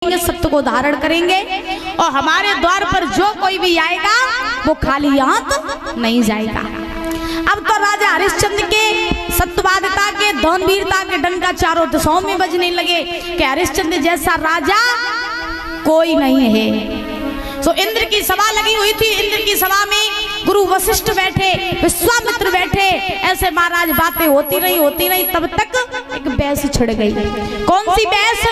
सत्य को धारण करेंगे और हमारे द्वार पर जो कोई भी आएगा वो खाली हाथ नहीं जाएगा। अब तो राजा हरिश्चंद्र के सत्यवादिता के दानवीरता के डंका चारों दिशाओं में बजने लगे कि हरिश्चंद्र जैसा राजा कोई नहीं है। तो इंद्र की सभा लगी हुई थी। इंद्र की सभा में गुरु वशिष्ठ बैठे, विश्वामित्र बैठे। ऐसे महाराज बातें होती रही तब तक एक बहस छिड़ गई। कौन सी बहस?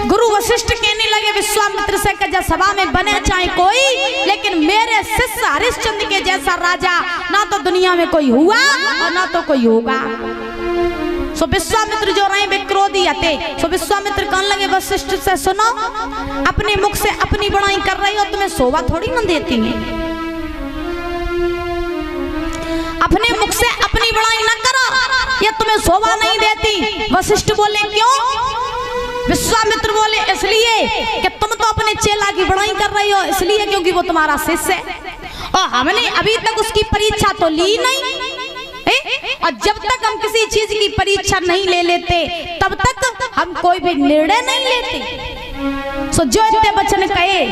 गुरु वशिष्ठ कहने लगे विश्वामित्र से कि सभा में बने चाहे कोई, लेकिन मेरे शिष्य हरिश्चंद्र के जैसा राजा ना तो दुनिया में कोई हुआ और ना तो कोई होगा। सो विश्वामित्र जो रहे वे क्रोधी आते। सो विश्वामित्र कहने लगे वशिष्ठ से, सुनो, अपने मुख से अपनी बड़ाई कर रही हो, तुम्हें शोभा थोड़ी न देती है। अपने मुख से अपनी बड़ाई न करो, ये तुम्हें शोभा नहीं देती। वशिष्ठ बोले क्यों? विश्वामित्र बोले इसलिए कि तुम तो अपने चेला की बड़ाई कर रही हो, इसलिए क्योंकि वो तुम्हारा शिष्य है और हमने अभी तक उसकी परीक्षा तो ली नहीं। और जब तक हम किसी चीज की परीक्षा नहीं ले लेते तब तक हम कोई भी निर्णय नहीं लेते। सो जो इतने वचन कहे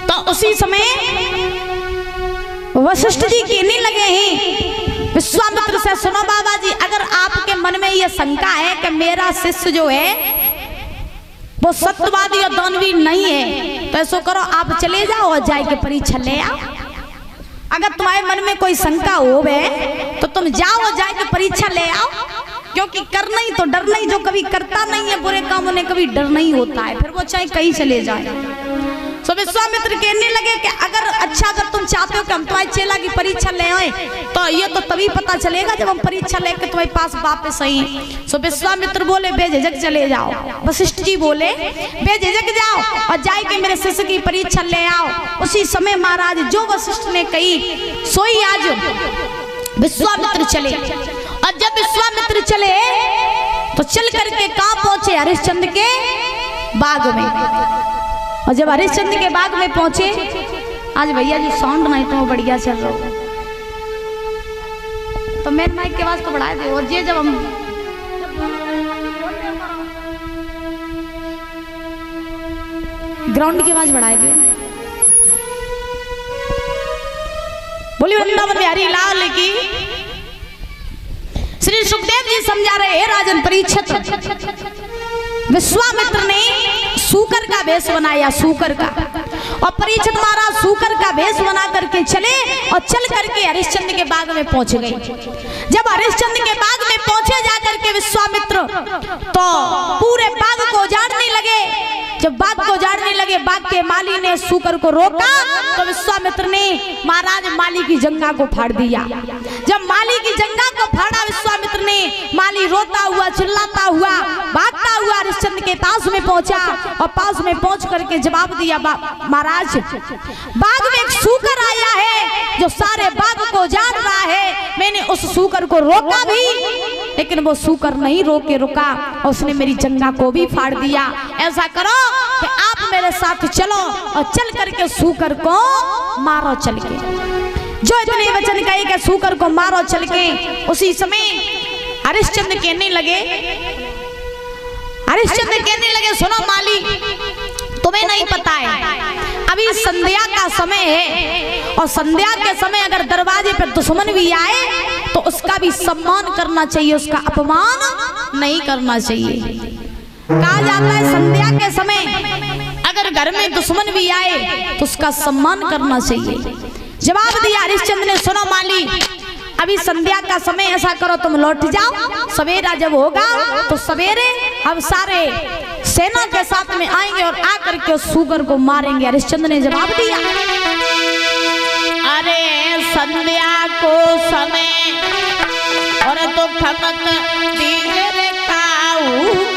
तो उसी समय वशिष्ठ जी कहने लगे हैं विश्वामित्र से, सुनो बाबा जी, अगर आपके मन में यह शंका है कि मेरा शिष्य जो है वो सत्यवादी और दानवीर नहीं है तो ऐसा करो, आप चले जाओ और जाए के परीक्षा ले आओ। अगर तुम्हारे मन में कोई शंका हो तो तुम जाओ और जाके परीक्षा ले आओ, क्योंकि करना ही तो डर नहीं। जो कभी करता नहीं है बुरे कामों ने कभी डर नहीं होता है, फिर वो चाहे कहीं चले जाए। तो विश्वामित्र कहने लगे कि अगर तुम चाहते हो कि हम तुम्हारे चेला की परीक्षा ले आए तो ये तो तभी पता चलेगा जब हम परीक्षा लेकर तुम्हारे पास वापस आई। सो विश्वामित्र बोले बेझिझक चले जाओ। वशिष्ठ जी बोले बेझिझक जाओ और जाए के मेरे शिष्य की परीक्षा ले आओ। उसी समय महाराज जो वशिष्ठ ने कही सोई आज विश्वामित्र चले। और जब विश्वामित्र चले तो चल करके कहाँ पहुंचे? हरिश्चंद्र के बाग में। और जब हरिश्चंद्र के बाग में पहुंचे, आज भैया जी साउंड नहीं तो बढ़िया चल रहा हो तो मेरे माइक के आवाज को बढ़ा दे। और ये जब हम ग्राउंड की आवाज बढ़ाए दे। बोली वृंदावन बिहारी लाल की। श्री सुखदेव जी समझा रहे हैं राजन परीक्षित, विश्वामित्र ने सूकर का वेश बनाया, सूकर का, और परीक्षित महाराज सूकर का वेश बना करके चले और चल करके हरिश्चंद्र के बाग में पहुंच गए। जब हरिश्चंद्र के बाग में पहुंचे जाकर के विश्वामित्र तो पूरे बाग को उजाड़ने लगे। जब बाग को उजाड़ने लगे, बाग के माली ने सूकर को रोका तो विश्वामित्र ने महाराज माली की जंगा को फाड़ दिया। जब माली की जंगा को फाड़ा विश्वामित्र ने, माली रोता हुआ चिल्लाता हुआ भागता हुआ हरिश्चंद्र के पास में पहुंचा और पास में पहुंच करके जवाब दिया, महाराज बाग में एक सूकर आया है जो सारे बाग को उजाड़ रहा है। मैंने उस सूकर को रोका भी, लेकिन वो सूकर नहीं रुका और उसने मेरी जंगा को भी फाड़ दिया। ऐसा करो कि आप मेरे साथ चलो और चल करके सूकर को मारो चल के। जो इतने वचन कहे कि सूकर को मारो चल के, उसी समय हरिश्चंद्र कहने लगे सुनो माली, तुम्हें नहीं पता है अभी संध्या का समय है और संध्या के समय अगर दरवाजे पर दुश्मन भी आए तो उसका भी सम्मान करना चाहिए, उसका अपमान नहीं करना चाहिए। कहा जाता है संध्या के समय अगर घर में दुश्मन भी आए तो उसका सम्मान करना चाहिए। जवाब दिया हरिश्चंद्र ने, सुनो माली, अभी संध्या का समय, ऐसा करो तुम लौट जाओ, सवेरा जब होगा तो सवेरे हम सारे सेना के साथ में आएंगे और आकर के सूकर को मारेंगे। हरिश्चंद्र ने जवाब दिया, अरे संध्या को समय और तो खमक दीजिए खाऊ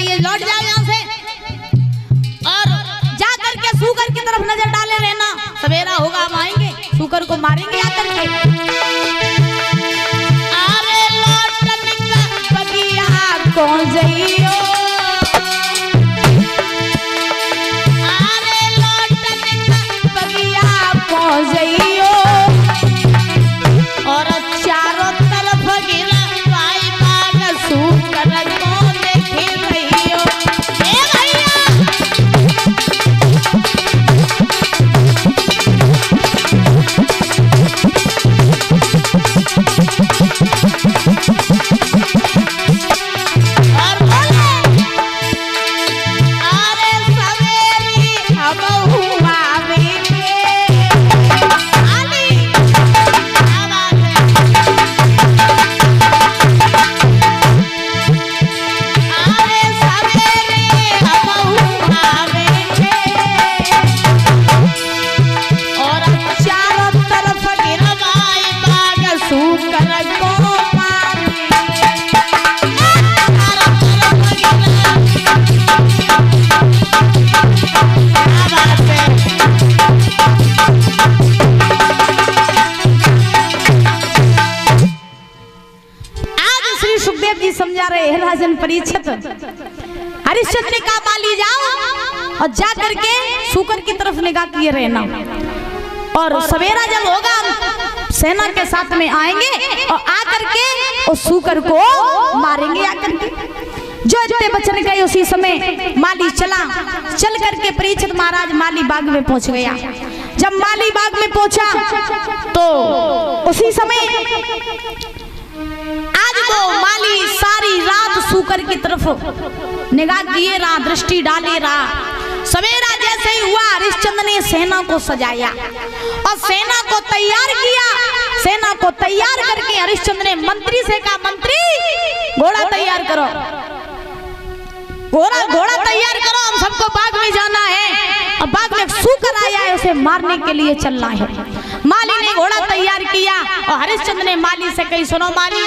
लिए लौट जाओ यहाँ से और जा करके सूकर की तरफ नजर डाले रहना, सवेरा होगा हम आएंगे, सूकर को मारेंगे आकर के। अरे लौटन का बगिया कौन जइयो, अरे लौटन का बगिया कौन जइयो, और चारों तरफ गिरा भाई बाग सूकर को देखे भइयो। ए भैया और बोले अरे सवेरी हम हुआ बेटे आली आवाज अरे सवेरे हम हुआ बेटे और चारों तरफ गिरवाई बाग सूकर को मारे, चारों तरफ गिरवाई आवाज आज श्री सुखदेव जी समझा रहे हैं राजन परीक्षित, हरिश्चंद्र ने कहा माली जाओ और जा करके सूकर की तरफ निगाह किए रहना, और सवेरा जब होगा हम सेना के साथ में आएंगे और आकर के उस सूकर को मारेंगे आकर के। जो इतने बचन गए उसी समय माली चल करके परीक्षित महाराज माली बाग में पहुंच गया। जब माली बाग में पहुंचा तो उसी समय आज वो माली सारी रात सूकर की तरफ निगाह किए रहा, दृष्टि डाले रहा। सवेरा जैसे ही हुआ हरिश्चंद्र ने सेना को सजाया और सेना को तैयार किया। सेना को तैयार करके हरिश्चंद्र ने मंत्री से कहा, मंत्री घोड़ा तैयार करो, घोड़ा तैयार करो, हम सबको बाग में जाना है और बाग में सूकर आया है उसे मारने के लिए चलना है। माली ने घोड़ा तैयार किया और हरिश्चंद्र ने माली से कही, सुनो माली